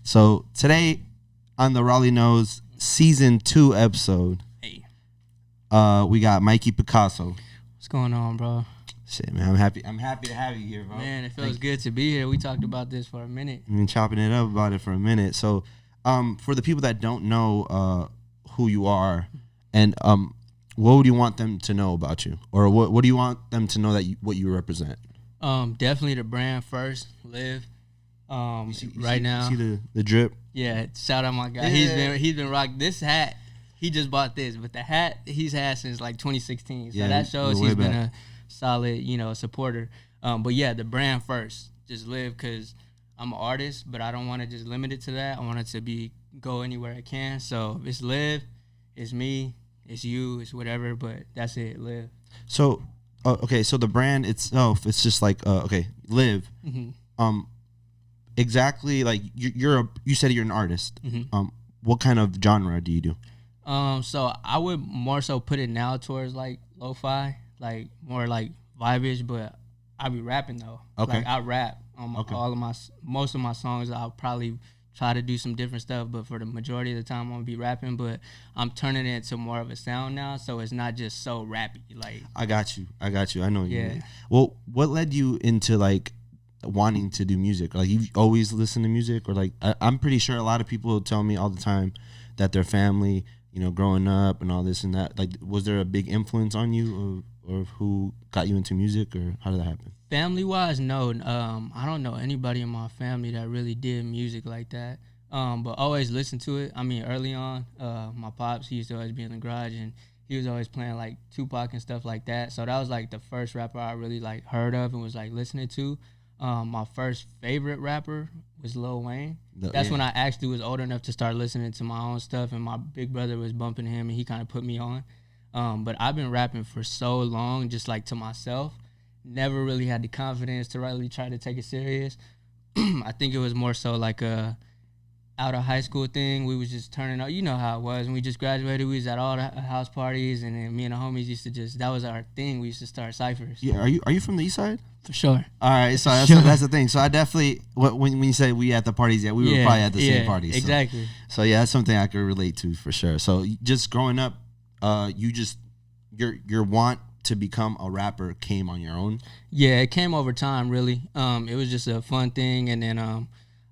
So today on the RaulyKnows season 2 episode, Hey, we got Mikey Picasso. what's going on, bro? Shit, man, I'm happy to have you here, bro. Man, it feels good to be here. We talked about this for a minute. I've been chopping it up about it for a minute. So, for the people that don't know who you are, and what would you want them to know about you, or what do you want them to know that what you represent? Definitely the brand first. Live. Now. You see the drip? Yeah, shout out my guy. Yeah. He's been rocking this hat. He just bought this, but the hat he's had since like 2016. So that shows he's been a solid, supporter. But yeah, the brand first. Just live, because I'm an artist, but I don't want to just limit it to that. I want it to go anywhere I can. So if it's live, it's me, it's you, it's whatever. But that's it, live. So, okay. So the brand itself, it's just like live. Mm-hmm. Exactly, like you said you're an artist. Mm-hmm. What kind of genre do you do? So I would more so put it now towards like lo-fi, like more like vibe-ish, but I be rapping though. Okay. Like I rap on most of my songs. I'll probably try to do some different stuff, but for the majority of the time I'm gonna be rapping. But I'm turning it into more of a sound now, so it's not just so rappy. Like I got you. I know you. Yeah. Well, what led you into like wanting to do music? Like you've always listened to music, or like I'm pretty sure a lot of people tell me all the time that their family, growing up and all this and that, like was there a big influence on you, or who got you into music, or how did that happen? Family wise, no. I don't know anybody in my family that really did music like that. But always listened to it. I mean, early on, my pops, he used to always be in the garage and he was always playing like Tupac and stuff like that. So that was like the first rapper I really like heard of and was like listening to. My first favorite rapper was Lil Wayne. That's when I actually was old enough to start listening to my own stuff, and my big brother was bumping him, and he kind of put me on. But I've been rapping for so long, just like to myself. Never really had the confidence to really try to take it serious. I think it was more so like a out of high school thing. We was just turning up. You know how it was. When we just graduated, we was at all the house parties, and then me and the homies used to that was our thing. We used to start ciphers. Yeah, are you from the east side? For sure. All right, so that's the thing. So I definitely, when you say we at the parties, we were probably at the same parties. Exactly. So yeah, that's something I could relate to for sure. So just growing up, your want to become a rapper came on your own? Yeah, it came over time, really. It was just a fun thing, and then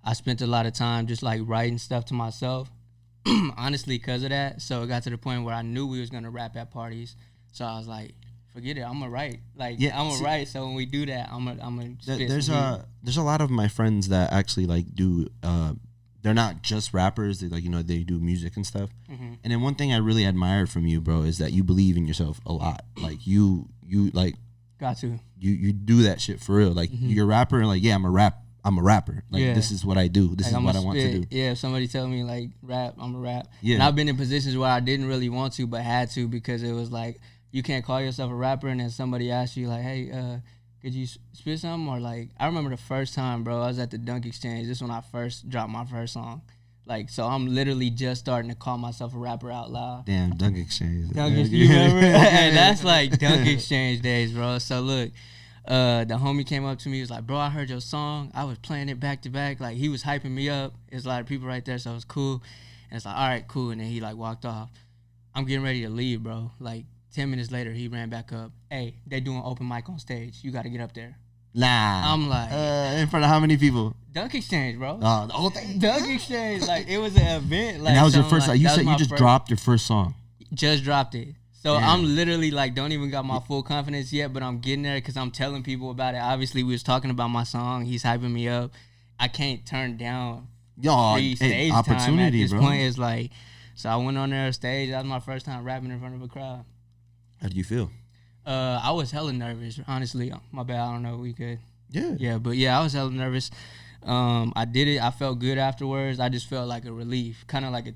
I spent a lot of time just like writing stuff to myself, honestly, because of that. So it got to the point where I knew we was gonna rap at parties. So I was like, forget it, I'm gonna write. I'm gonna write. So when we do that, I'm gonna spit. There's a lot of my friends that actually like do. They're not just rappers. They they do music and stuff. Mm-hmm. And then one thing I really admire from you, bro, is that you believe in yourself a lot. Like you like got to. You do that shit for real. Like you're a rapper, and like I'm a rapper. Like this is what I do. This is what I want to do. Yeah, if somebody tell me like rap, I'm a rap. Yeah. And I've been in positions where I didn't really want to, but had to, because it was like you can't call yourself a rapper, and then somebody asks you like, hey, could you spit something? Or like, I remember the first time, bro, I was at the Dunk Exchange. This is when I first dropped my first song. Like, so I'm literally just starting to call myself a rapper out loud. Damn, Dunk Exchange. You remember? And that's like Dunk Exchange days, bro. So look, the homie came up to me. He was like, bro, I heard your song. I was playing it back to back. Like, he was hyping me up. There's a lot of people right there, so it was cool. And it's like, all right, cool. And then he like walked off. I'm getting ready to leave, bro. Like, 10 minutes later, he ran back up. Hey, they doing open mic on stage. You got to get up there. Nah. I'm like, in front of how many people? Dunk Exchange, bro. The whole thing. Dunk Exchange. Like, it was an event. Like, and that was your first. Like, you said you just dropped your first song. Just dropped it. So Damn. I'm literally like, don't even got my full confidence yet, but I'm getting there because I'm telling people about it. Obviously, we was talking about my song. He's hyping me up. I can't turn down free stage time at this point. It's like, so I went on there stage. That was my first time rapping in front of a crowd. How did you feel? I was hella nervous, honestly. My bad, I don't know. We could. Yeah. But I was hella nervous. I did it. I felt good afterwards. I just felt like a relief, kind of like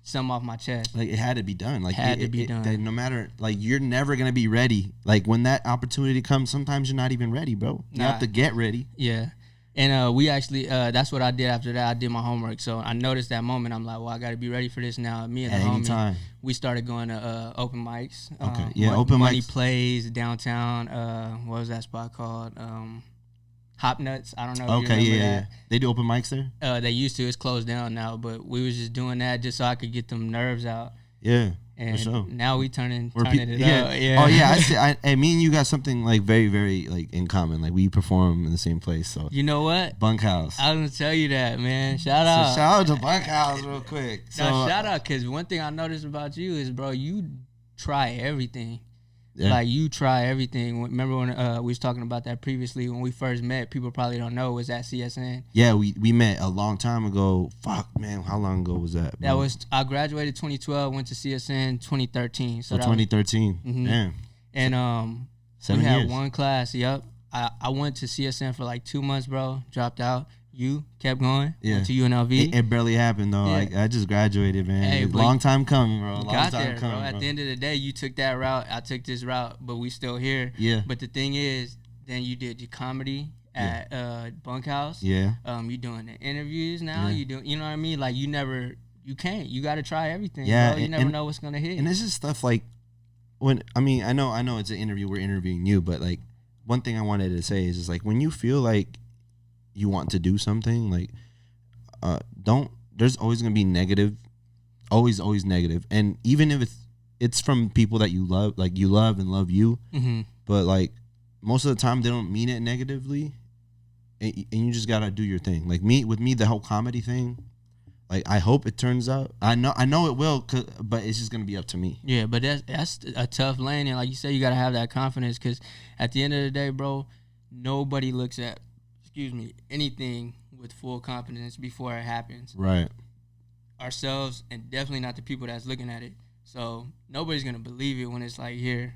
something off my chest. Like it had to be done. Like had to be done. No matter, like you're never gonna be ready. Like when that opportunity comes, sometimes you're not even ready, bro. You have to get ready. Yeah. And we actually, that's what I did after that. I did my homework. So I noticed that moment. I'm like, well, I got to be ready for this now. Me and the homie, we started going to open mics. Okay, open Money mics. Plays downtown. What was that spot called? Hop Nuts. I don't know if you Okay, remember yeah. that. They do open mics there? They used to. It's closed down now, but we was just doing that just so I could get them nerves out. Yeah, And for sure. now we turning it Yeah. up. Yeah. Oh yeah, I see. And me and you got something like very, very like in common. Like we perform in the same place. So You know what? Bunkhouse. I was gonna tell you that, man. Shout out. So shout out to Bunkhouse real quick. So Now, shout out, because one thing I noticed about you is, bro, you try everything. yeah. Like, you try everything. Remember when we was talking about that previously when we first met? People probably don't know, was at CSN. Yeah, we met a long time ago. Fuck, man, how long ago was that? That was, I graduated 2012, went to CSN 2013. So 2013. Mhm. Damn. And 7 we had years. one class. Yep. I went to CSN for like 2 months, bro. Dropped out. You kept going. Yeah. Went to UNLV. It barely happened though. Yeah. Like I just graduated, man. Hey, It's but long time coming, bro. Long got time there, coming, bro. At the end of the day, you took that route. I took this route, but we still here. Yeah. But the thing is, then you did your comedy at Bunkhouse. Yeah. You doing the interviews now. Yeah. You do. You know what I mean? Like you can't. You got to try everything. Yeah, Bro. You never and- know what's gonna hit. And it's just stuff like I know it's an interview, we're interviewing you, but like one thing I wanted to say is just like when you feel like you want to do something, like there's always gonna be negative, always negative. And even if it's from people that you love, like you love and love you, Mm-hmm. but like most of the time they don't mean it negatively, and you just gotta do your thing. Like with me, the whole comedy thing, like I hope it turns out. I know it will, but it's just gonna be up to me. Yeah, but that's a tough lane, and like you said, you gotta have that confidence, because at the end of the day, bro, nobody looks at anything with full confidence before it happens. Right. Ourselves, and definitely not the people that's looking at it. So nobody's gonna believe it when it's like here.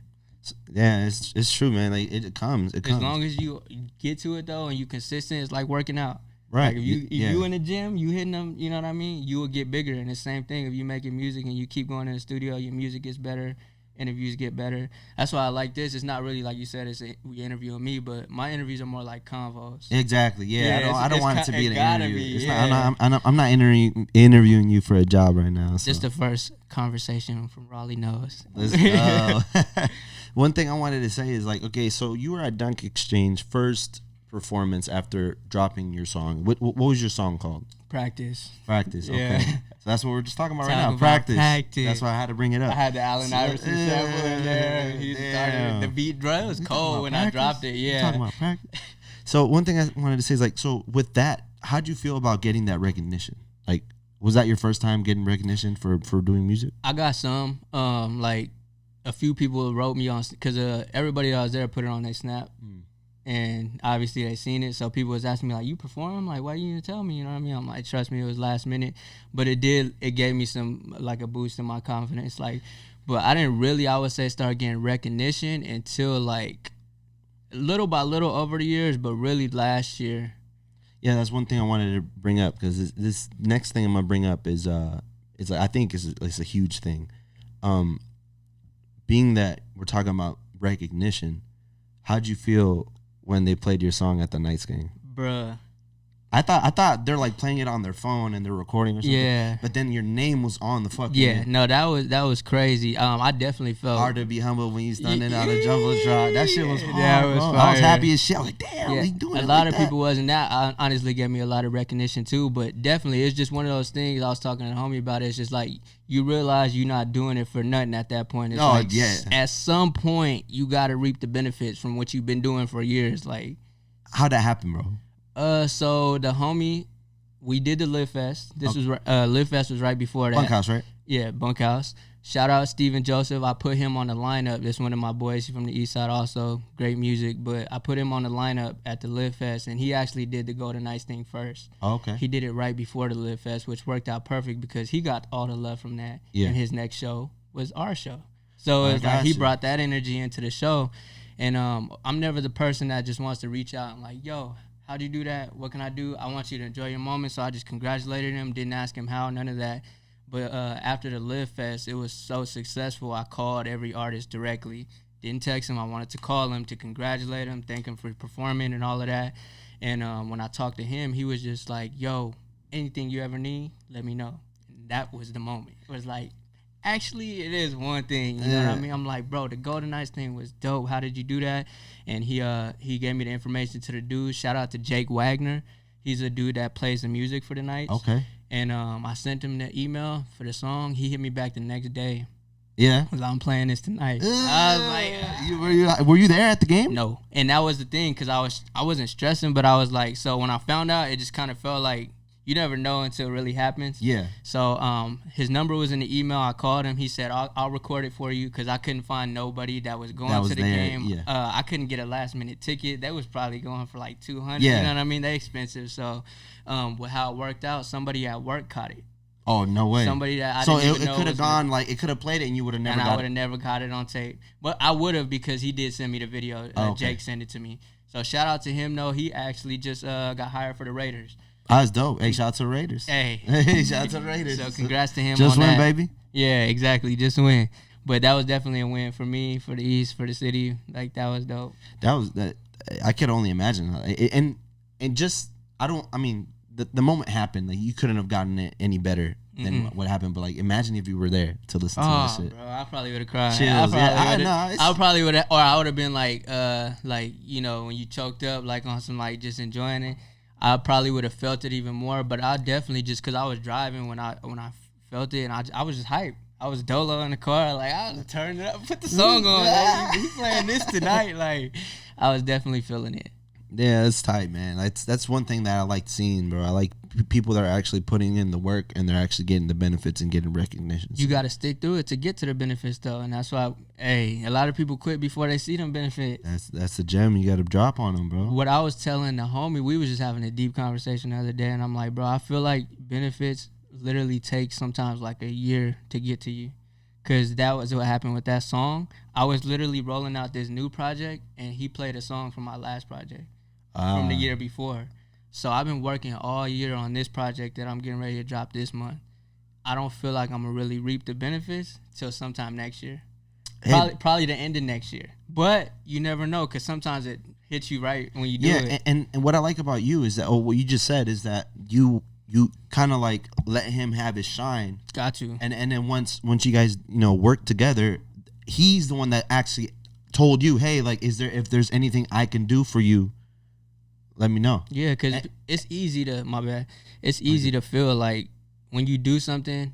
Yeah, it's true, man. Like it comes. As long as you get to it though, and you consistent, it's like working out. Right. Like if you in the gym, you hitting them, you know what I mean? You will get bigger. And the same thing, if you making music and you keep going in the studio, your music gets better, interviews get better. That's why I like this. It's not really like you said, we interviewing me, but my interviews are more like convos. Exactly. Yeah. Yeah, I don't want it to be an interview. Be, I'm not interviewing you for a job right now. So. Just the first conversation from RaulyKnows. Let's go. One thing I wanted to say is like, okay, so you were at Dunk Exchange first performance after dropping your song. What was your song called? Practice. Practice. Okay. Yeah. So that's what we're just talking about right Talking now. about Practice. practice. That's why I had to bring it up. I had the Allen Iverson sample in there. He Damn. started the beat drum. It was cold when practice? I dropped it. You Yeah. talking about practice? So one thing I wanted to say is like, so with that, how'd you feel about getting that recognition? Like, was that your first time getting recognition for doing music? I got some. Like a few people wrote me on, because everybody that was there put it on their Snap. And obviously they seen it, so people was asking me like, "You perform? Like, why you didn't tell me?" You know what I mean? I'm like, "Trust me, it was last minute," but it gave me some like a boost in my confidence. Like, but I didn't really, I would say, start getting recognition until like little by little over the years, but really last year. Yeah, that's one thing I wanted to bring up, because this next thing I'm gonna bring up is like I think it's a huge thing. Being that we're talking about recognition, how'd you feel when they played your song at the Knights game? Bruh. I thought they're like playing it on their phone and they're recording or something. Yeah. But then your name was on the fucking. Yeah, no, that was crazy. I definitely felt Hard to be humble when you standing on a jumbotron. That shit was hard, That was bro. I was fire. happy as shit. I was like, damn, Yeah, he doing a it lot like of people that. wasn't that. Honestly, gave me a lot of recognition too. But definitely, it's just one of those things. I was talking to the homie about it. It's just like you realize you're not doing it for nothing at that point. It's No, like, yeah. At some point, you got to reap the benefits from what you've been doing for years. Like, How'd that happen, bro? So the homie, we did the Live Fest. This was Live Fest was right before that. Bunkhouse, right? Yeah, Bunkhouse. Shout out Steven Joseph. I put him on the lineup. This one of my boys from the East Side also. Great music. But I put him on the lineup at the Live Fest, and he actually did the Golden Knights thing first. Oh, okay. He did it right before the Live Fest, which worked out perfect because he got all the love from that. Yeah. And his next show was our show. So I it's like he got you. brought that energy into the show. And I'm never the person that just wants to reach out and like, yo, how'd you do that? What can I do? I want you to enjoy your moment. So I just congratulated him, didn't ask him how, none of that. But after the Live Fest, it was so successful, I called every artist directly. Didn't text him. I wanted to call him to congratulate him, thank him for performing and all of that. And when I talked to him, he was just like, yo, anything you ever need, let me know. And that was the moment. It was like, actually, it is one thing. You know what I mean? I'm like, bro, the Golden Knights thing was dope. How did you do that? And he gave me the information to the dude. Shout out to Jake Wagner. He's a dude that plays the music for the Knights. Okay. And I sent him the email for the song. He hit me back the next day. Yeah. Because I'm playing this tonight. I was like, were you there at the game? No. And that was the thing, because I wasn't stressing, but I was like, so when I found out, it just kind of felt like you never know until it really happens. Yeah. So his number was in the email. I called him. He said, I'll record it for you, because I couldn't find nobody that was going to the game. Yeah. I couldn't get a last-minute ticket. They was probably going for like $200. Yeah. You know what I mean? They expensive. So with how it worked out, somebody at work caught it. Oh, no way. Somebody that I so didn't even it know could have gone, good. like, it could have played it and you would have never got it. And I would have never got it on tape. But I would have, because he did send me the video. Okay. Jake sent it to me. So shout out to him, though. He actually just got hired for the Raiders. That's dope. Hey, shout out to the Raiders. Hey. Shout out to the Raiders. So congrats to him just on win, that. baby. Yeah, exactly. Just win. But that was definitely a win for me, for the East, for the city. Like, that was dope. That I could only imagine. And just, the moment happened. Like, you couldn't have gotten it any better than what happened. But, like, imagine if you were there to listen to this shit. Bro, I probably would have cried. Chills. I probably would have, or I would have been like, you know, when you choked up, like on some, like, just enjoying it. I probably would have felt it even more. But I definitely, just because I was driving when I felt it, and I was just hyped. I was dolo in the car, like, I turned it up, put the song on. Like, he playing this tonight. Like, I was definitely feeling it. Yeah, it's tight, man. That's one thing that I like seeing, bro. I like people that are actually putting in the work and they're actually getting the benefits and getting recognition. You got to stick through it to get to the benefits, though, and that's why. A lot of people quit before they see them benefits. That's the gem you got to drop on them, bro. What I was telling the homie, we was just having a deep conversation the other day, and I'm like, bro, I feel like benefits literally take sometimes like a year to get to you. Because that was what happened with that song. I was literally rolling out this new project, and he played a song from my last project from the year before. So I've been working all year on this project that I'm getting ready to drop this month. I don't feel like I'm going to really reap the benefits till sometime next year. Probably the end of next year. But you never know, because sometimes it hits you right when you do it. Yeah, and what I like about you is that, what you just said is that you kind of like let him have his shine. Got you. And then once you guys, work together, he's the one that actually told you, hey, like, if there's anything I can do for you, let me know. Yeah, because it's easy to, my bad, it's easy to feel like when you do something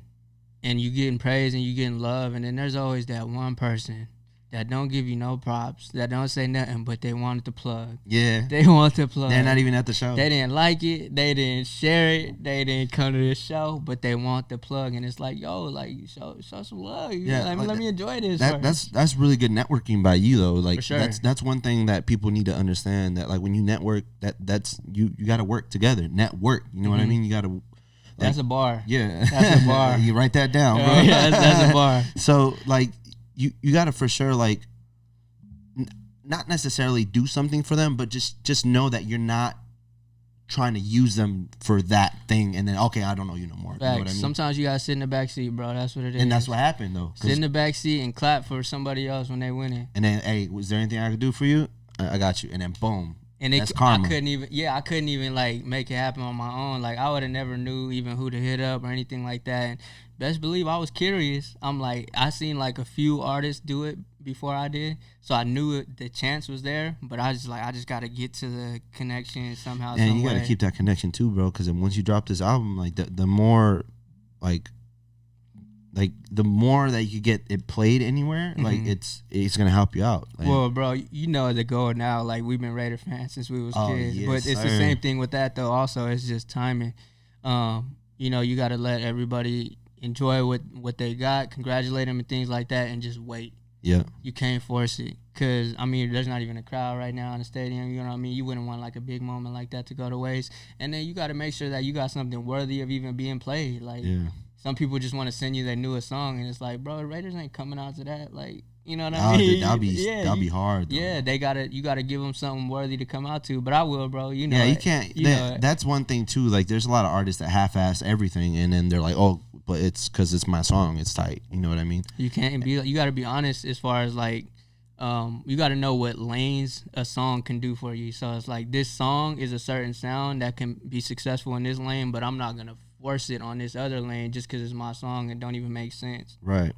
and you getting praise and you getting love, and then there's always that one person that don't give you no props, that don't say nothing, but they wanted to plug. Yeah. They want to plug. They're not even at the show. They didn't like it. They didn't share it. They didn't come to the show, but they want the plug. And it's like, yo, like, show some love. Yeah, let me enjoy this. That's really good networking by you, though. Like, for sure. That's one thing that people need to understand, that, like, when you network, that's you got to work together. Network. You know what I mean? You got to. That's a bar. Yeah. That's a bar. You write that down, bro. Yeah, that's a bar. So, like, you got to for sure, like, not necessarily do something for them, but just know that you're not trying to use them for that thing, and then, okay, I don't know you no more. You know what I mean? Sometimes you gotta sit in the back seat, bro. That's what it is. And that's what happened, though. Sit in the back seat and clap for somebody else when they win it. And then, hey, was there anything I could do for you? I got you. And then, boom. And that's karma. I couldn't even like make it happen on my own. Like, I would have never knew even who to hit up or anything like that. And best believe I was curious. I'm like, I seen like a few artists do it before I did, so I knew the chance was there. But I just got to get to the connection somehow. And you got to keep that connection too, bro. Because once you drop this album, like the more, like the more that you get it played anywhere, like it's gonna help you out. Like, well, bro, you know the goal now. Like, we've been Raider fans since we was kids, yes, but it's sir. the same thing with that though. Also, it's just timing. You got to let everybody enjoy what they got, congratulate them and things like that, and just wait. Yeah. You can't force it, because I mean, there's not even a crowd right now in the stadium. You know what I mean? You wouldn't want like a big moment like that to go to waste. And then you got to make sure that you got something worthy of even being played. Like, some people just want to send you their newest song, and it's like, bro, the Raiders ain't coming out to that. Like, you know what I mean? That'll be hard, though. Yeah, you gotta give them something worthy to come out to. But I will, bro. You know. Yeah, you can't. That's one thing too. Like, there's a lot of artists that half-ass everything, and then they're like, oh, but it's because it's my song. It's tight. You know what I mean? You can't be. You got to be honest as far as like, you got to know what lanes a song can do for you. So it's like, this song is a certain sound that can be successful in this lane, but I'm not gonna force it on this other lane just because it's my song and don't even make sense. Right.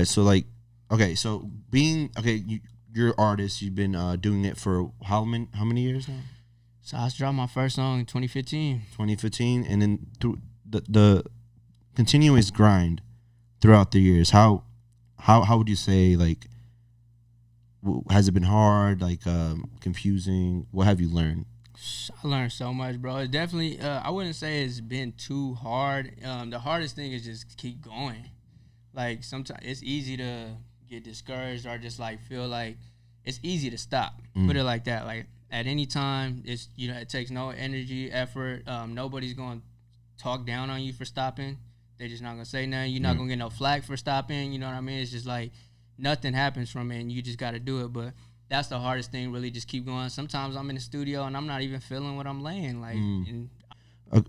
So like, okay, so you're an artist. You've been doing it for how many years now? So I dropped my first song in 2015. 2015, and then through the continuous grind throughout the years. How would you say, like, has it been hard, like confusing? What have you learned? I learned so much, bro. It's definitely, I wouldn't say it's been too hard. The hardest thing is just keep going. Like, sometimes it's easy to get discouraged or just, like, feel like it's easy to stop. Put it like that. Like, at any time, it's, you know, it takes no energy, effort. Nobody's going to talk down on you for stopping. They're just not going to say nothing. You're not going to get no flack for stopping. You know what I mean? It's just, like, nothing happens from it, and you just got to do it. But that's the hardest thing, really, just keep going. Sometimes I'm in the studio, and I'm not even feeling what I'm laying. Like,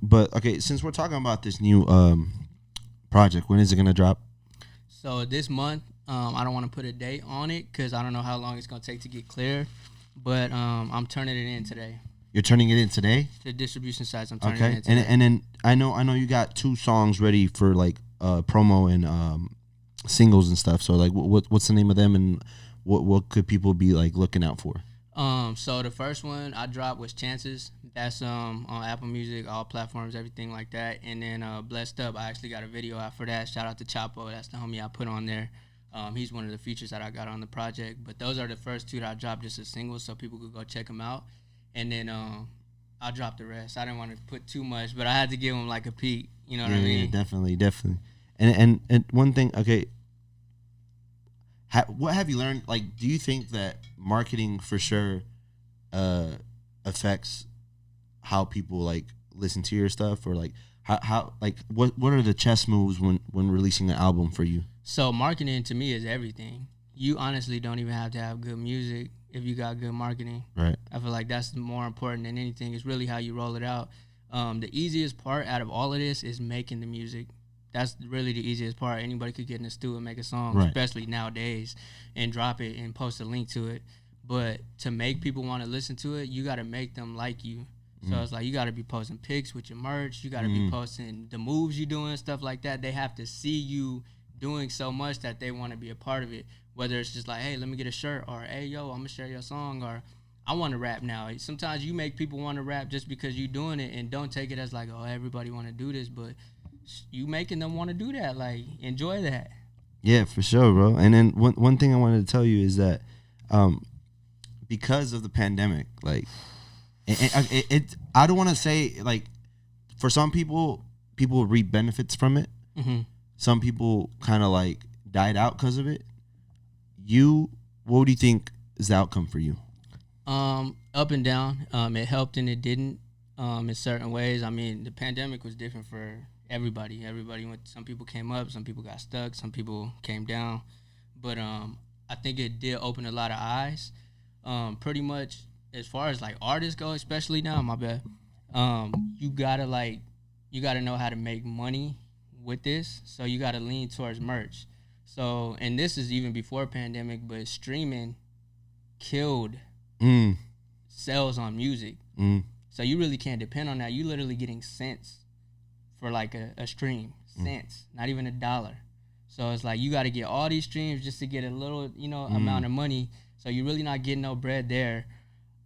But, okay, since we're talking about this new project, when is it going to drop? So this month, I don't want to put a date on it because I don't know how long it's going to take to get cleared. But I'm turning it in today. You're turning it in today? The distribution sites, I'm turning it in today. And then I know you got 2 songs ready for, like, promo and singles and stuff. So, like, what's the name of them, and what could people be, like, looking out for? So the first one I dropped was Chances. That's on Apple Music, all platforms, everything like that. And then Blessed Up, I actually got a video out for that. Shout out to Chapo. That's the homie I put on there. He's one of the features that I got on the project. But those are the first 2 that I dropped just as singles, so people could go check them out. And then I'll drop the rest. I didn't want to put too much, but I had to give them like a peek. You know what I mean? Yeah, definitely. And one thing, okay, what have you learned? Like, do you think that marketing for sure affects how people, like, listen to your stuff, or like how like what are the chess moves when releasing an album for you? So marketing to me is everything. You honestly don't even have to have good music if you got good marketing. Right. I feel like that's more important than anything. It's really how you roll it out. The easiest part out of all of this is making the music. That's really the easiest part. Anybody could get in the studio and make a song, right, especially nowadays, and drop it and post a link to it. But to make people want to listen to it, you got to make them like you. So it's like you got to be posting pics with your merch. You got to be posting the moves you doing, stuff like that. They have to see you doing so much that they want to be a part of it. Whether it's just like, hey, let me get a shirt, or hey, yo, I'm going to share your song, or I want to rap now. Sometimes you make people want to rap just because you're doing it, and don't take it as like, oh, everybody want to do this, but you making them want to do that. Like, enjoy that. Yeah, for sure, bro. And then one thing I wanted to tell you is that because of the pandemic, like, I don't want to say, like, for some people reap benefits from it. Mm-hmm. Some people kind of, like, died out because of it. What do you think is the outcome for you? Up and down. It helped and it didn't in certain ways. I mean, the pandemic was different for everybody. Some people came up, some people got stuck, some people came down. But I think it did open a lot of eyes. Pretty much as far as, like, artists go, especially now, my bad, you gotta know how to make money with this. So you gotta lean towards merch. So, and this is even before pandemic, but streaming killed sales on music. So you really can't depend on that. You literally getting cents for, like, a stream. Cents, not even $1. So it's like you got to get all these streams just to get a little, amount of money. So you're really not getting no bread there.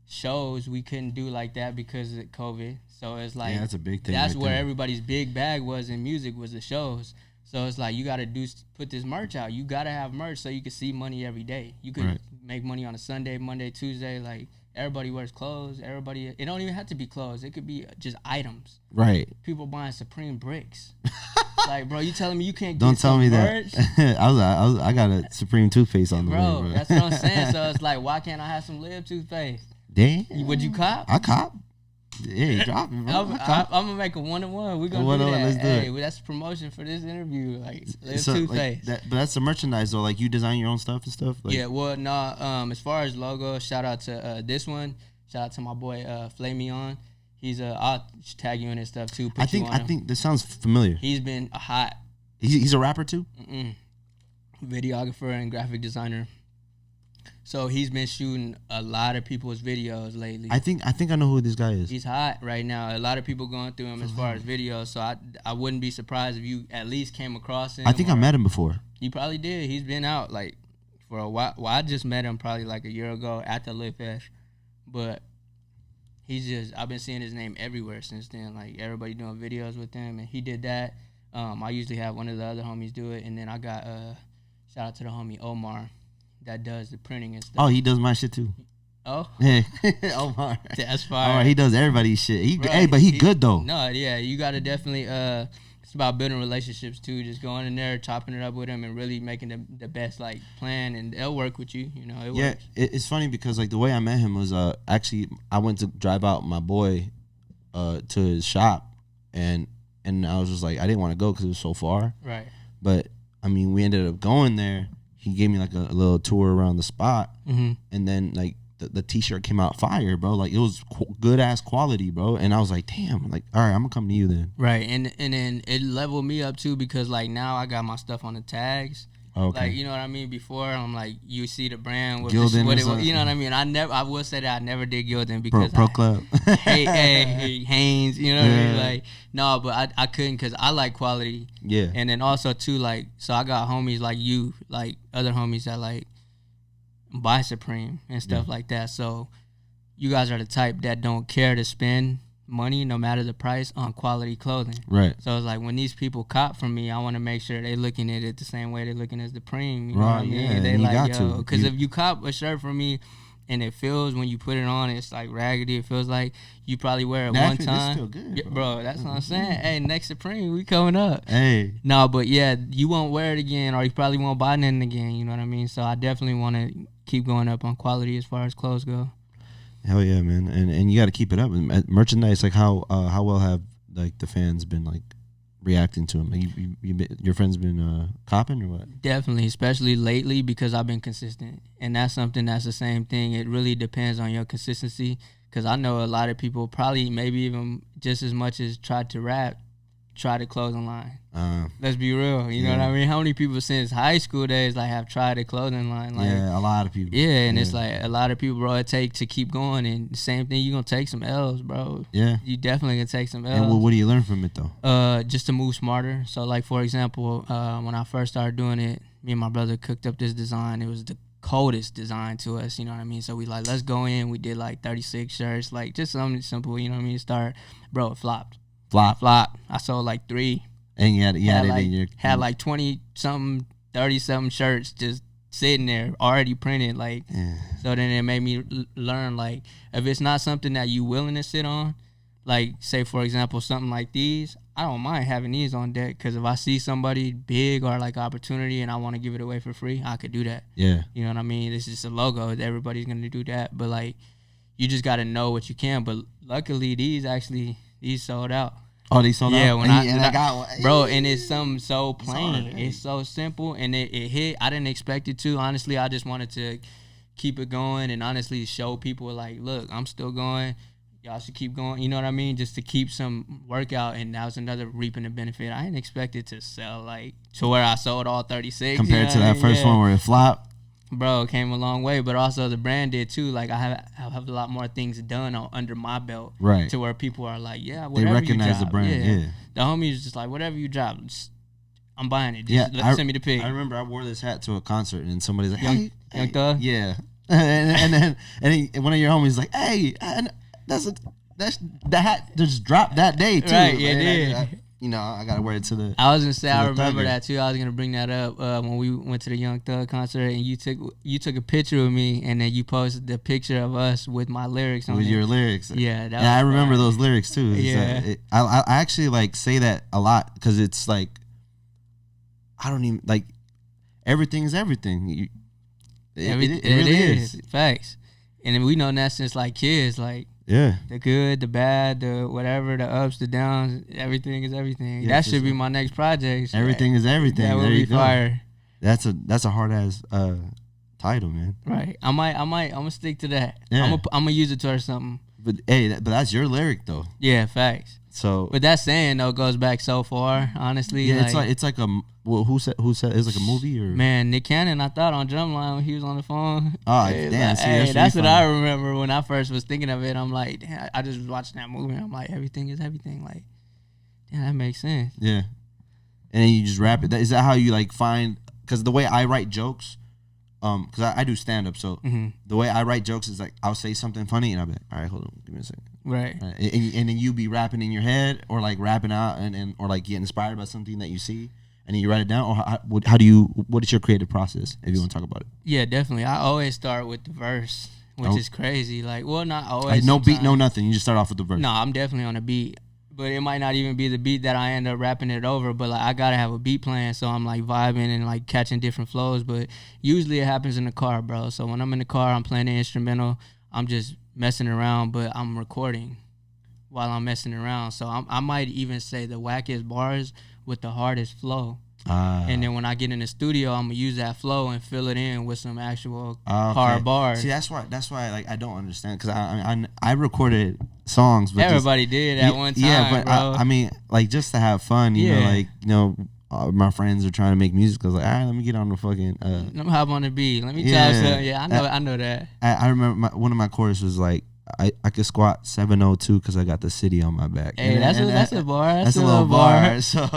Shows we couldn't do like that because of COVID. So it's like, yeah, that's a big thing. That's right where there. everybody's big bag was in music, was the shows. So it's like you got to put this merch out. You got to have merch so you can see money every day. You could make money on a Sunday, Monday, Tuesday. Like, everybody wears clothes. It don't even have to be clothes. It could be just items. Right. People buying Supreme bricks. Like, bro, you telling me you can't get Don't tell me merch? that. I got a Supreme toothpaste on the way, bro. That's what I'm saying. So it's like, why can't I have some Live toothpaste? Damn. Would you cop? I cop. Yeah, drop it, bro. I'm gonna make a 1-on-1. We're gonna do that. Let's do it. That's promotion for this interview. Like, Live so, toothpaste. Like, but that's the merchandise though. Like, you design your own stuff and stuff. Like, yeah. Well, no. As far as logo, shout out to this one. Shout out to my boy Flay Me On. He's I'll tag you in his stuff too. I think this sounds familiar. He's been hot. He's a rapper too. Videographer and graphic designer. So he's been shooting a lot of people's videos lately. I think I know who this guy is. He's hot right now. A lot of people going through him as far as videos. So I wouldn't be surprised if you at least came across him. I think I met him before. You probably did. He's been out like for a while. Well, I just met him probably like a year ago at the Lit Fest. But I've been seeing his name everywhere since then. Like everybody doing videos with him, and he did that. I usually have one of the other homies do it, and then I got shout out to the homie Omar that does the printing and stuff. Oh, he does my shit too. Oh, yeah, Omar. That's fire. Omar, he does everybody's shit. Right. But he good though. No, yeah, you gotta definitely. It's about building relationships too. Just going in there, chopping it up with them, and really making the best like plan, and they'll work with you. You know, it works. It's funny because like the way I met him was actually I went to drive out my boy to his shop, and I was just like I didn't want to go because it was so far. Right. But I mean, we ended up going there. He gave me like a little tour around the spot, and then like the t-shirt came out fire, bro. Like it was good ass quality, bro. And I was like, damn, like all right, I'm gonna come to you then. Right, and then it leveled me up too because like now I got my stuff on the tags. Okay. Like you know what I mean. Before I'm like you see the brand with Gildan what it, you know what I mean. I will say that I never did Gildan because Pro Club. hey Hanes, you know what I mean. Like no, but I couldn't because I like quality. Yeah. And then also too like so I got homies like you, like other homies that like buy Supreme and stuff like that. So you guys are the type that don't care to spend money no matter the price on quality clothing. Right. So it's like when these people cop from me, I want to make sure they looking at it the same way they're looking at the Supreme. You know what I mean? Yeah, they you like got yo, because to. if you cop a shirt from me and it feels when you put it on, it's like raggedy. It feels like you probably wear it one time. Still good, yeah, bro. That's what I'm saying. Hey, next Supreme, we coming up. Hey. No, but yeah, you won't wear it again, or you probably won't buy nothing again. You know what I mean? So I definitely want to keep going up on quality as far as clothes go. Hell yeah, man, and you got to keep it up. Merchandise, like how well have like the fans been like reacting to him? Like your friends been copping or what? Definitely, especially lately because I've been consistent, and that's something that's the same thing. It really depends on your consistency because I know a lot of people probably maybe even just as much as tried to rap, try the clothing line. Let's be real. You know what I mean? How many people since high school days like have tried a clothing line? Like, yeah, a lot of people. Yeah, and it's like a lot of people, bro. It take to keep going, and the same thing. You gonna take some L's, bro. Yeah, you definitely gonna take some L's. And what do you learn from it though? Just to move smarter. So like for example, when I first started doing it, me and my brother cooked up this design. It was the coldest design to us, you know what I mean? So we like, let's go in. We did like 36 shirts, like just something simple, you know what I mean? Bro, it flopped. Flop. I sold like 3. And you had it like, in your... Had like 20-something, 30-something shirts just sitting there, already printed. Like, so then it made me learn, like, if it's not something that you willing to sit on, like, say, for example, something like these, I don't mind having these on deck because if I see somebody big or, like, opportunity and I want to give it away for free, I could do that. Yeah. You know what I mean? It's just a logo. Everybody's going to do that. But, like, you just got to know what you can. But luckily, these sold out. Oh, they sold out? Yeah, when I got one. Bro, and it's something so plain. It's so simple, and it hit. I didn't expect it to. Honestly, I just wanted to keep it going and honestly show people, like, look, I'm still going. Y'all should keep going. You know what I mean? Just to keep some workout, and that was another reaping the benefit. I didn't expect it to sell, like, to where I sold all 36. Compared to that first one where it flopped? Bro, it came a long way, but also the brand did too. Like I have a lot more things done under my belt, right? To where people are like, yeah, whatever they recognize you drop, the brand. Yeah. The homies just like, whatever you drop, I'm buying it. Just send me the pic. I remember I wore this hat to a concert, and somebody's like, Young Thug, yeah, and then one of your homies is like, hey, that's the hat just dropped that day too, right? Yeah, it did. I gotta wear it to the. I was gonna say I remember that too. I was gonna bring that up when we went to the Young Thug concert, and you took a picture of me, and then you posted the picture of us with my lyrics on it. With your lyrics, yeah. I remember those lyrics too. Yeah, I actually like say that a lot because it's like I don't even like everything is everything. It really is facts, and we know that since like kids, like. Yeah. The good, the bad, the whatever, the ups, the downs, everything is everything. Yeah, that should be my next project. Everything is everything. That would be fire. That's a hard ass title, man. Right. I'm gonna stick to that. Yeah. I'm gonna use it towards something. But hey, but that's your lyric though. Yeah, facts. So, but that saying though goes back so far. Honestly, yeah, it's like a who said it's like a movie or man, Nick Cannon. I thought on Drumline when he was on the phone. Oh, Hey, damn! like, See, hey, that's what funny. I remember when I first was thinking of it. I'm like, damn, I just was watching that movie. I'm like, everything is everything. Like, damn, that makes sense. Yeah, and then you just rap it. Is that how you like find? Because the way I write jokes, because I do stand up, so the way I write jokes is like I'll say something funny and I'll be like, all right, hold on, give me a second. Right. And then you be rapping in your head or like rapping out and or like get inspired by something that you see and then you write it down. Or how do you? What is your creative process if you want to talk about it? Yeah, definitely. I always start with the verse, which is crazy. Like, well, not always. Like no beat, no nothing. You just start off with the verse. No, I'm definitely on a beat. But it might not even be the beat that I end up rapping it over, but like I gotta have a beat playing, so I'm like vibing and like catching different flows. But usually it happens in the car, bro. So when I'm in the car, I'm playing the instrumental. I'm just messing around, but I'm recording while I'm messing around. So I might even say the wackest bars with the hardest flow. And then when I get in the studio, I'm gonna use that flow and fill it in with some actual hard bars. See, that's why like I don't understand because I recorded songs. But everybody did at one time. Yeah, but bro. I mean, like just to have fun, you know, like my friends are trying to make music. I was like, all right, let me get on the fucking. Let me hop on the beat. Let me tell you something. Yeah, I know that. I remember one of my choruses was like, I could squat 702 because I got the city on my back. Hey, that's a bar. That's a little bar. So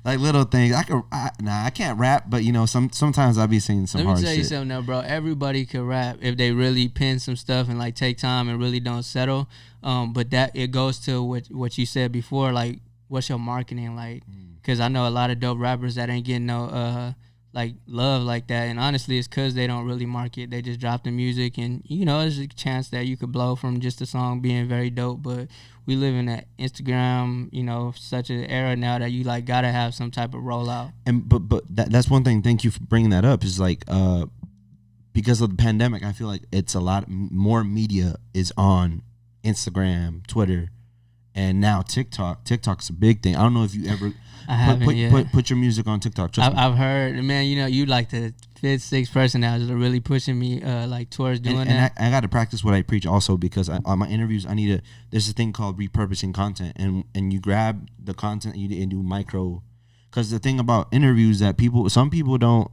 like little things. I can't rap, but you know, sometimes I be saying some hard shit. Let me tell you something though, bro. Everybody could rap if they really pen some stuff and like take time and really don't settle. But that it goes to what you said before, like what's your marketing like? Because I know a lot of dope rappers that ain't getting no like love like that, and honestly it's because they don't really market. They just drop the music, and you know there's a chance that you could blow from just a song being very dope. But we live in that Instagram, you know, such an era now that you like gotta have some type of rollout. And but that's one thing. Thank you for bringing that up. Is like because of the pandemic, I feel like it's a lot more media is on Instagram, Twitter, and now TikTok. TikTok's a big thing. I don't know if you ever put your music on TikTok. I've heard, man. You know, you like the fifth, sixth person now is really pushing me like towards doing that. And I got to practice what I preach also because on my interviews I need to. There's a thing called repurposing content, and you grab the content and do micro. Because the thing about interviews that some people don't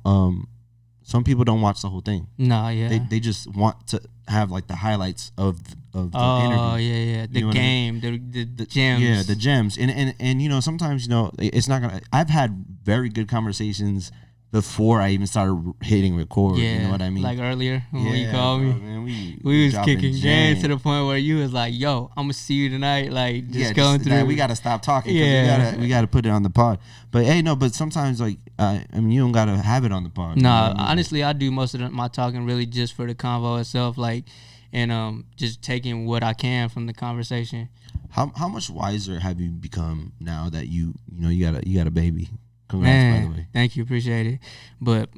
watch the whole thing. No, yeah. They just want to have like the highlights of the interview. Oh, yeah. The game, the gems. Yeah, the gems. And you know, sometimes, you know, it's not going to... I've had very good conversations before I even started hitting record. Yeah, you know what I mean? Like earlier when you called me. Man, we was kicking games to the point where you was like, yo, I'm going to see you tonight. Like, just going through. Like, we got to stop talking. Yeah. We got to put it on the pod. But, hey, no, but sometimes, like, I mean, you don't got to have it on the pod. No, honestly, I do most of my talking really just for the convo itself, like, and just taking what I can from the conversation. How much wiser have you become now that you got a baby? Congrats, by the way. Thank you, appreciate it. But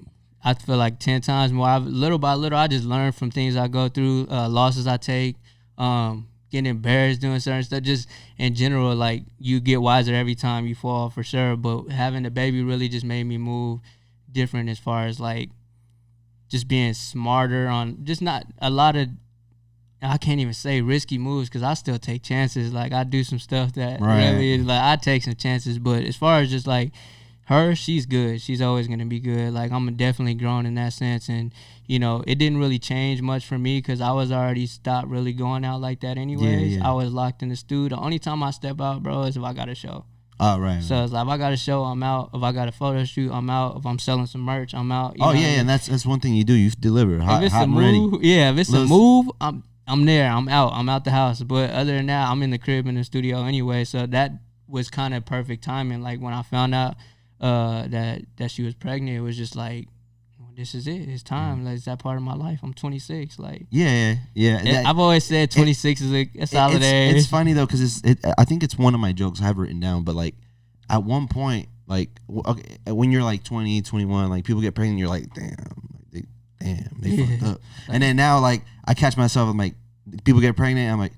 I feel like 10 times more. Little by little, I just learn from things I go through, losses I take, getting embarrassed doing certain stuff. Just in general, like you get wiser every time you fall for sure. But having the baby really just made me move different as far as like just being smarter on just not a lot of. I can't even say risky moves because I still take chances. Like I do some stuff that really is like I take some chances. But as far as just like her, she's good. She's always gonna be good. Like I'm definitely grown in that sense, and you know it didn't really change much for me because I was already stopped really going out like that anyways. I was locked in the studio. The only time I step out, bro, is if I got a show. Oh, right. So it's like if I got a show, I'm out. If I got a photo shoot, I'm out. If I'm selling some merch, I'm out. And that's one thing you do. You deliver hot, if it's hot a move, ready. Yeah, if it's a move, I'm there. I'm out. I'm out the house. But other than that, I'm in the crib in the studio anyway. So that was kind of perfect timing. Like when I found out that she was pregnant, it was just like, well, this is it. It's time. Like, it's that part of my life. I'm 26. Like I've always said 26 is a solid age. It's funny though because I think it's one of my jokes I have written down. But like at one point, like when you're like 20, 21, like people get pregnant, you're like, damn, they fucked up. And then now, like, I catch myself, I'm like, people get pregnant, I'm like,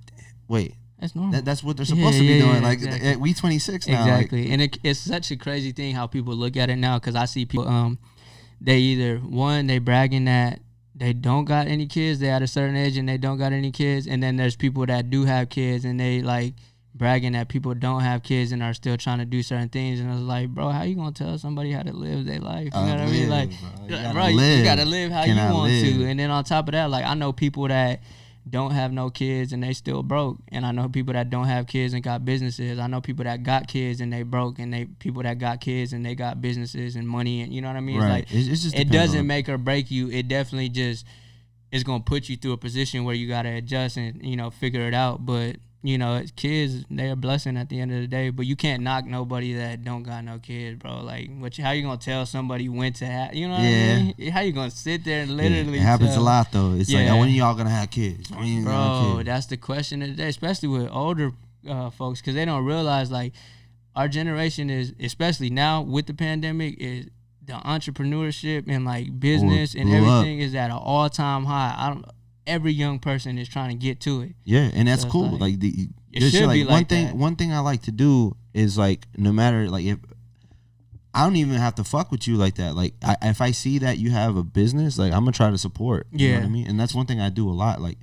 wait. That's normal. That's what they're supposed to be doing. Like, exactly. We 26 now. Exactly. Like. And it's such a crazy thing how people look at it now because I see people, they either, they bragging that they don't got any kids, they at a certain age and they don't got any kids. And then there's people that do have kids and they, like, bragging that people don't have kids and are still trying to do certain things. And I was like, bro, how you gonna tell somebody how to live their life? You know what I mean? Like, bro, you gotta live how you want to. And then on top of that, like, I know people that don't have no kids and they still broke, and I know people that don't have kids and got businesses. I know people that got kids and they broke, and they people that got kids and they got businesses and money, and you know what I mean? Right. It's like, it's just it doesn't make or break you. It definitely just is gonna put you through a position where you gotta adjust and, you know, figure it out. But you know, kids, they're a blessing at the end of the day. But you can't knock nobody that don't got no kids, bro. Like, how you gonna tell somebody when to have? You know what I mean? How you gonna sit there and literally? It happens a lot though. It's like, when are y'all gonna have kids? When you bro, gonna have kids? That's the question of the day, especially with older folks, because they don't realize, like, our generation is, especially now with the pandemic, is the entrepreneurship and like business and everything is at an all-time high. Every young person is trying to get to it. Yeah, and that's so cool. Like it should be like one thing I like to do is, like, no matter, like, if I don't even have to fuck with you like that. Like, if I see that you have a business, like, I'm gonna try to support. You know what I mean? And that's one thing I do a lot. Like,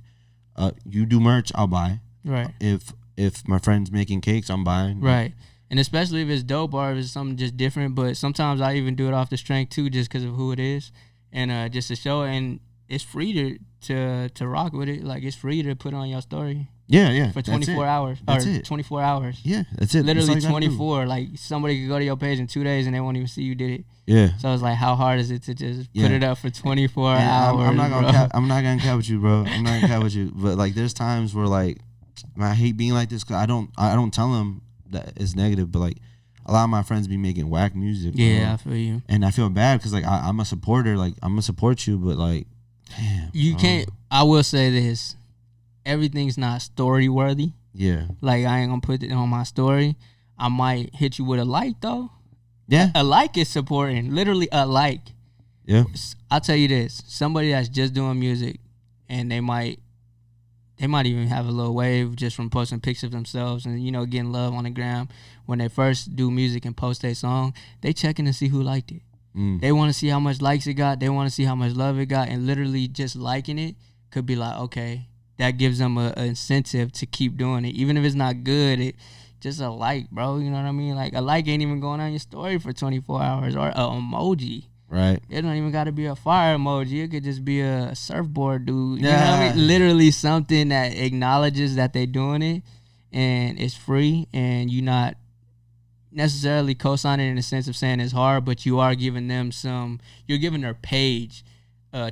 you do merch, I'll buy. Right. If my friend's making cakes, I'm buying. Right. And especially if it's dope or if it's something just different. But sometimes I even do it off the strength too, just because of who it is, and just to show. And it's free to rock with it. Like, it's free to put on your story. Yeah. For 24 hours. That's it. 24 hours. Yeah, that's it. Literally 24. Like, somebody could go to your page in 2 days and they won't even see you did it. Yeah. So it's like, how hard is it to just put it up for 24 hours? I'm not gonna cap with you, bro. I'm not gonna cap with you. But, like, there's times where, like, I hate being like this because I don't tell them that it's negative, but, like, a lot of my friends be making whack music. Yeah, bro. I feel you. And I feel bad because, like, I'm a supporter. Like, I'm gonna support you, but, like, damn, you can't. I will say this: everything's not story worthy. Yeah. Like, I ain't gonna put it on my story. I might hit you with a like though. Yeah. A like is supporting. Literally a like. Yeah. I'll tell you this: somebody that's just doing music, and they might even have a little wave just from posting pictures of themselves and, you know, getting love on the gram. When they first do music and post their song, they checking to see who liked it. They want to see how much likes it got. They want to see how much love it got. And literally just liking it could be like, okay, that gives them an incentive to keep doing it. Even if it's not good, just a like, bro. You know what I mean? Like, a like ain't even going on your story for 24 hours. Or an emoji. Right. It don't even got to be a fire emoji. It could just be a surfboard dude. You know what I mean? Literally something that acknowledges that they doing it and it's free, and you're not necessarily co-signing in the sense of saying it's hard, but you are giving them you're giving their page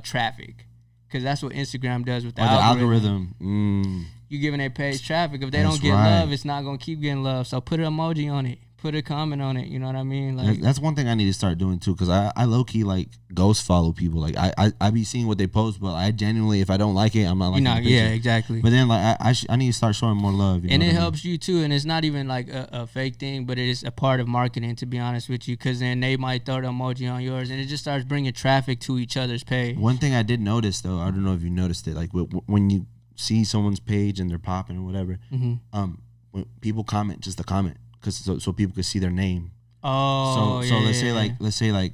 traffic, because that's what Instagram does with the algorithm. You're giving their page traffic. If they don't get love, it's not going to keep getting love. So put an emoji on it. Put a comment on it. You know what I mean? Like, that's one thing I need to start doing too, because I low-key, like, ghost follow people. Like, I be seeing what they post, but I genuinely, if I don't like it, I'm not liking the picture. Yeah, exactly. But then, like, I need to start showing more love. You know, and it helps you too. And it's not even like a fake thing, but it is a part of marketing, to be honest with you, because then they might throw the emoji on yours, and it just starts bringing traffic to each other's page. One thing I did notice, though, I don't know if you noticed it, like, when you see someone's page and they're popping or whatever, when people comment, just a comment, because so people could see their name. Oh, so let's say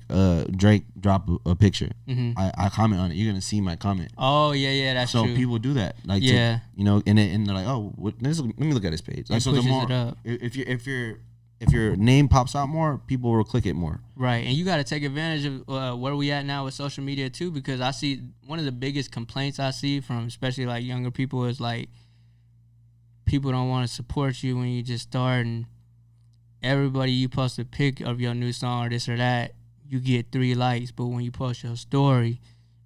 Drake drop a picture. I comment on it. You're gonna see my comment. Oh yeah, that's true. So people do that, like, yeah, to, you know, and they're like, oh, let me look at his page. Like, so the more, if your name pops out more, people will click it more. Right, and you got to take advantage of where we at now with social media too, because I see one of the biggest complaints I see from especially like younger people is like, people don't want to support you when you just start, and everybody you post a pic of your new song or this or that, you get 3 likes. But when you post your story,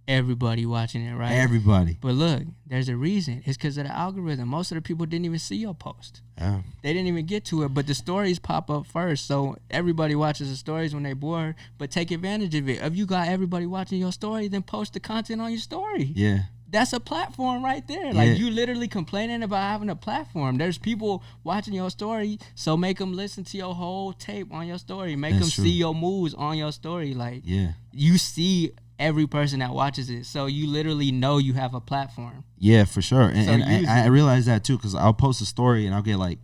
everybody watching it, right? Everybody. But look, there's a reason. It's because of the algorithm. Most of the people didn't even see your post. Yeah. They didn't even get to it, but the stories pop up first. So everybody watches the stories when they're bored, but take advantage of it. If you got everybody watching your story, then post the content on your story. Yeah. That's a platform right there. Like, you literally complaining about having a platform. There's people watching your story, so make them listen to your whole tape on your story. Make them see your moves on your story. Like, you see every person that watches it, so you literally know you have a platform. Yeah, for sure. And I realize that too, because I'll post a story and I'll get like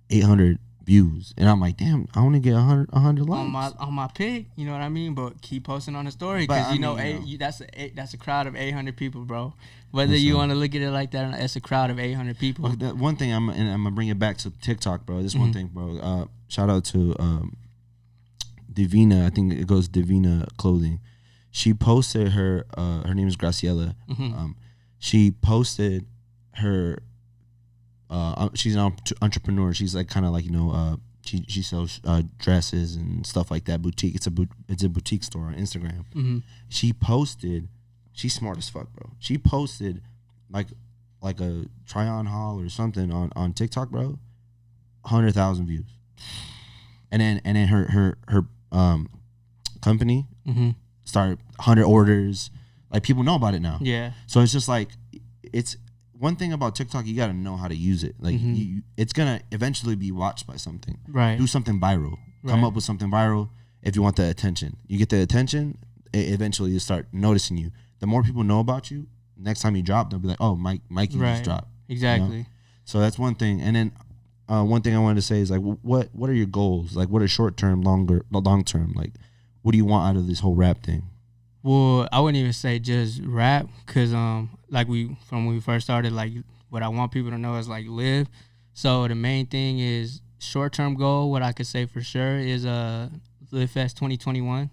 800 views, and I'm like, damn, I want to get 100 likes on my pic. You know what I mean? But keep posting on the story But, because I you know, mean, that's a crowd of 800 people, bro. Whether you want to look at it like that, or not, it's a crowd of 800 people. Well, that one thing I'm gonna bring it back to TikTok, bro. This one thing, bro. Shout out to Divina. I think it goes Divina Clothing. She posted her. Her name is Graciela. She posted her. She's an entrepreneur. She's like kind of like she sells dresses and stuff like that. Boutique. It's a boutique store on Instagram. She posted. She's smart as fuck, bro. She posted like a try-on haul or something on TikTok, bro. 100,000 views, and then her company started 100 orders. Like, people know about it now. Yeah. So it's just like, it's one thing about TikTok, you got to know how to use it. Like, it's gonna eventually be watched by something. Right. Do something viral. Come up with something viral if you want the attention. You get the attention, eventually you start noticing you. The more people know about you, next time you drop, they'll be like, oh, Mikey just dropped. Exactly. You know? So that's one thing. And then one thing I wanted to say is, like, what are your goals? Like, what are short term, long term? Like, what do you want out of this whole rap thing? Well, I wouldn't even say just rap, cause like when we first started, like, what I want people to know is like live. So the main thing is short term goal. What I could say for sure is Live Fest 2021.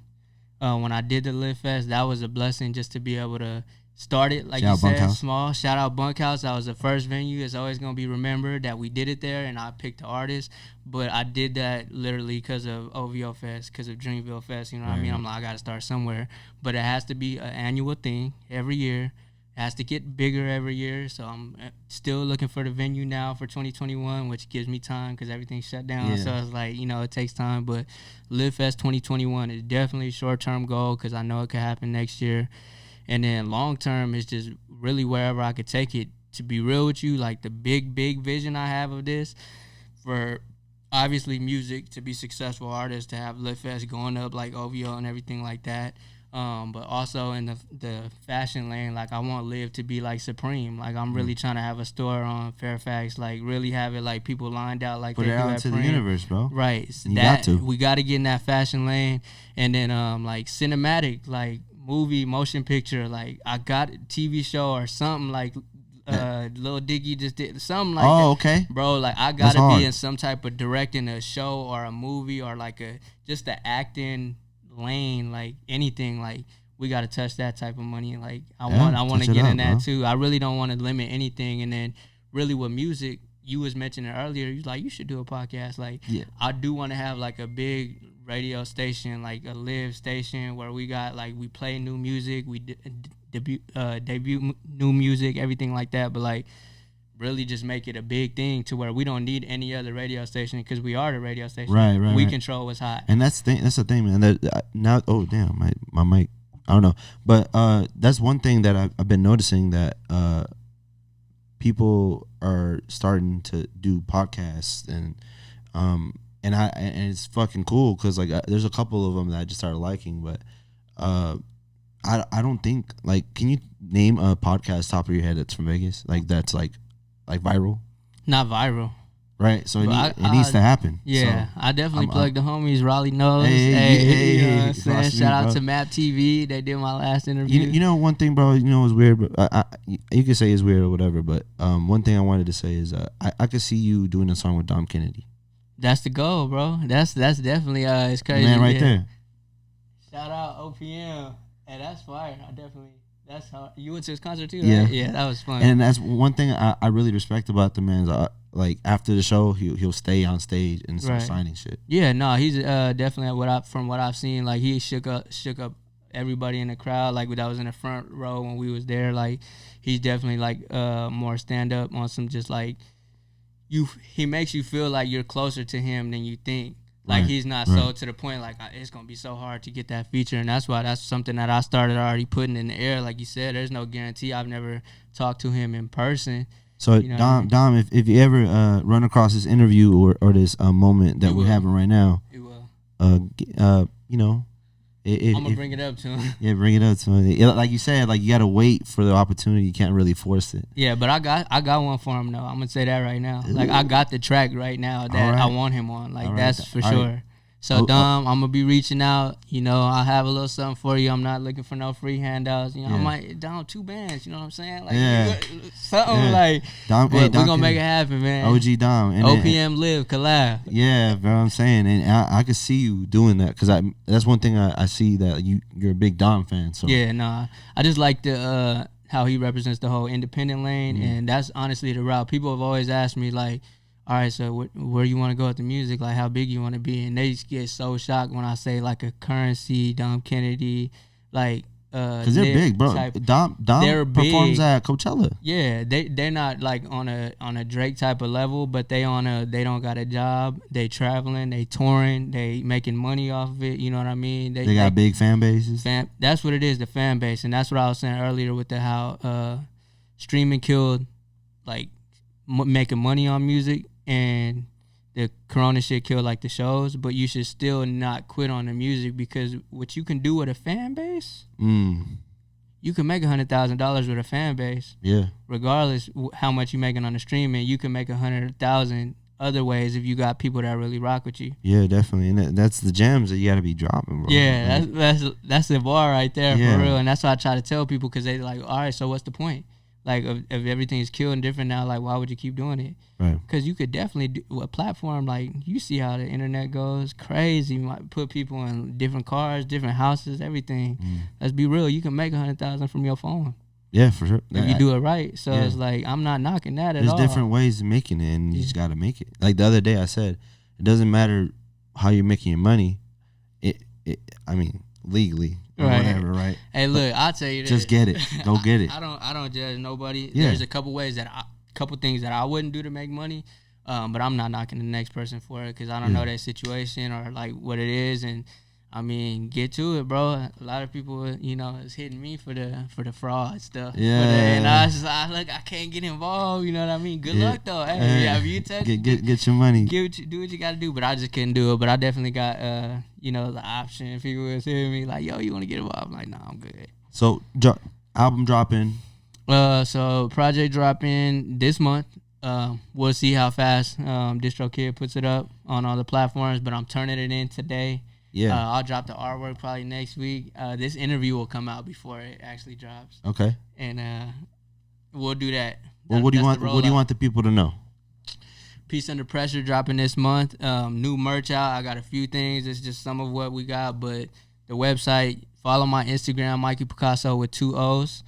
When I did the Live Fest, that was a blessing just to be able to start it, like you said, small. Shout out Bunkhouse. That was the first venue. It's always going to be remembered that we did it there, and I picked the artist. But I did that literally because of OVO Fest, because of Dreamville Fest. You know what I mean? I'm like, I got to start somewhere. But it has to be an annual thing every year. It has to get bigger every year. So I'm still looking for the venue now for 2021, which gives me time because everything's shut down. Yeah. So it's like, it takes time. But Live Fest 2021 is definitely a short-term goal because I know it could happen next year. And then long-term is just really wherever I could take it. To be real with you, like the big vision I have of this, for obviously music, to be successful artists, to have Live Fest going up like OVO and everything like that. But also in the fashion lane, like I want Live to be like Supreme. Like I'm really trying to have a store on Fairfax, like really have it like people lined out like put they it do out at into Prem. the universe, bro. Right. So you got to. We got to get in that fashion lane, and then like cinematic, like movie, motion picture. Like I got a TV show or something like. Lil Dicky just did something like that. Oh, okay. Bro, like I gotta be in some type of directing a show or a movie or like just the acting lane, like anything. Like we gotta touch that type of money. Like I want to get in that too. I really don't want to limit anything. And then really with music, you was mentioning earlier, you like you should do a podcast. Like I do want to have like a big radio station, like a live station where we got like we play new music, we debut new music, everything like that. But like really just make it a big thing to where we don't need any other radio station because we are the radio station. Right. We control what's hot. And that's the thing, man. Now, oh damn, my mic. I don't know, but that's one thing that I've been noticing, that people are starting to do podcasts, and it's fucking cool because like there's a couple of them that I just started liking, but I don't think, like, can you name a podcast top of your head that's from Vegas, like that's like viral? Not viral. Right, so it needs to happen. Yeah, so I definitely plugged the homies. RaulyKnows. Hey, you know what I'm saying? Shout out to Map TV. They did my last interview. You know one thing, bro. You know it's weird, but you could say it's weird or whatever. But one thing I wanted to say is I could see you doing a song with Dom Kennedy. That's the goal, bro. That's definitely it's crazy. Man, right there. Shout out OPM. Hey, that's fire. That's how you went to his concert too, right? Yeah. Yeah, that was fun. And that's one thing I really respect about the man. Like after the show, he'll stay on stage and start signing shit. Yeah, no, he's definitely from what I've seen. Like he shook up everybody in the crowd. Like that was in the front row when we was there. Like he's definitely like more stand up on some just like he makes you feel like you're closer to him than you think. Like he's not so to the point like it's gonna be so hard to get that feature, and that's why that's something that I started already putting in the air. Like you said, there's no guarantee. I've never talked to him in person. So Dom, if you ever run across this interview or this moment that we're having right now, it will. I'm gonna bring it up to him. Yeah, bring it up to him. Yeah, like you said, like you gotta wait for the opportunity. You can't really force it. Yeah, but I got one for him though. I'm gonna say that right now. Like I got the track right now that I want him on. Like that's for sure. Right. So Dom, I'm gonna be reaching out. You know, I'll have a little something for you. I'm not looking for no free handouts. You know, I might Dom 2 bands. You know what I'm saying? Like something like. Dom, we're gonna make it happen, man. OG Dom. And OPM Live collab. Yeah, bro. I'm saying, and I could see you doing that because that's one thing I see that you're a big Dom fan. So yeah, nah, I just like the how he represents the whole independent lane, and that's honestly the route. People have always asked me like, all right, so where you want to go with the music, like how big you want to be, and they just get so shocked when I say like a Currency, Dom Kennedy, like because they're big, bro. Dom performs at Coachella. Yeah, they're not like on a Drake type of level, but they don't got a job, they traveling, they touring, they making money off of it. You know what I mean? They got big fan bases. That's what it is, the fan base, and that's what I was saying earlier with how streaming killed like making money on music. And the corona shit killed like the shows, but you should still not quit on the music because what you can do with a fan base, you can make $100,000 with a fan base. Yeah. Regardless how much you making on the streaming, you can make 100,000 other ways if you got people that really rock with you. Yeah, definitely, and that's the gems that you got to be dropping, bro. Yeah, that's the bar right there for real, and that's what I try to tell people because they like, all right, so what's the point? Like, if everything's killed and different now, like, why would you keep doing it? Right. Because you could definitely do a platform, like, you see how the internet goes. Crazy. You might put people in different cars, different houses, everything. Let's be real. You can make 100,000 from your phone. Yeah, for sure. If you do it right. So it's like, I'm not knocking that at all. There's different ways of making it, and you just got to make it. Like the other day I said, it doesn't matter how you're making your money. I mean, legally. Or whatever, right? Hey, look, I'll tell you this. Just get it. Go get it. I don't judge nobody. Yeah. There's a couple things that I wouldn't do to make money, but I'm not knocking the next person for it because I don't know that situation or like what it is. And I mean, get to it, bro. A lot of people, you know, is hitting me for the fraud stuff. Yeah. And I was just like, look, I can't get involved. You know what I mean? Good luck though. Hey, if you touch get your money. Do what you got to do. But I just couldn't do it. But I definitely got you know, the option. People was hitting me like, yo, you want to get involved? I'm like, nah, I'm good. So album dropping. So project dropping this month. We'll see how fast DistroKid puts it up on all the platforms. But I'm turning it in today. Yeah, I'll drop the artwork probably next week. This interview will come out before it actually drops. Okay. And we'll do that. Well, what do you want? What do you want the people to know? Peace Under Pressure dropping this month. New merch out. I got a few things. It's just some of what we got, but the website. Follow my Instagram, Mikey Picasso with 2 O's.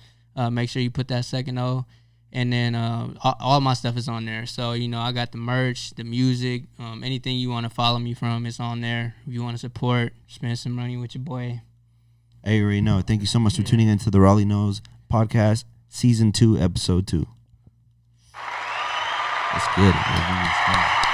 Make sure you put that second O. And then all my stuff is on there. So, you know, I got the merch, the music, anything you want to follow me from, it's on there. If you want to support, spend some money with your boy. Hey, you already know. Thank you so much for tuning into the RaulyKnows podcast, Season 2, Episode 2. Let's get it, baby.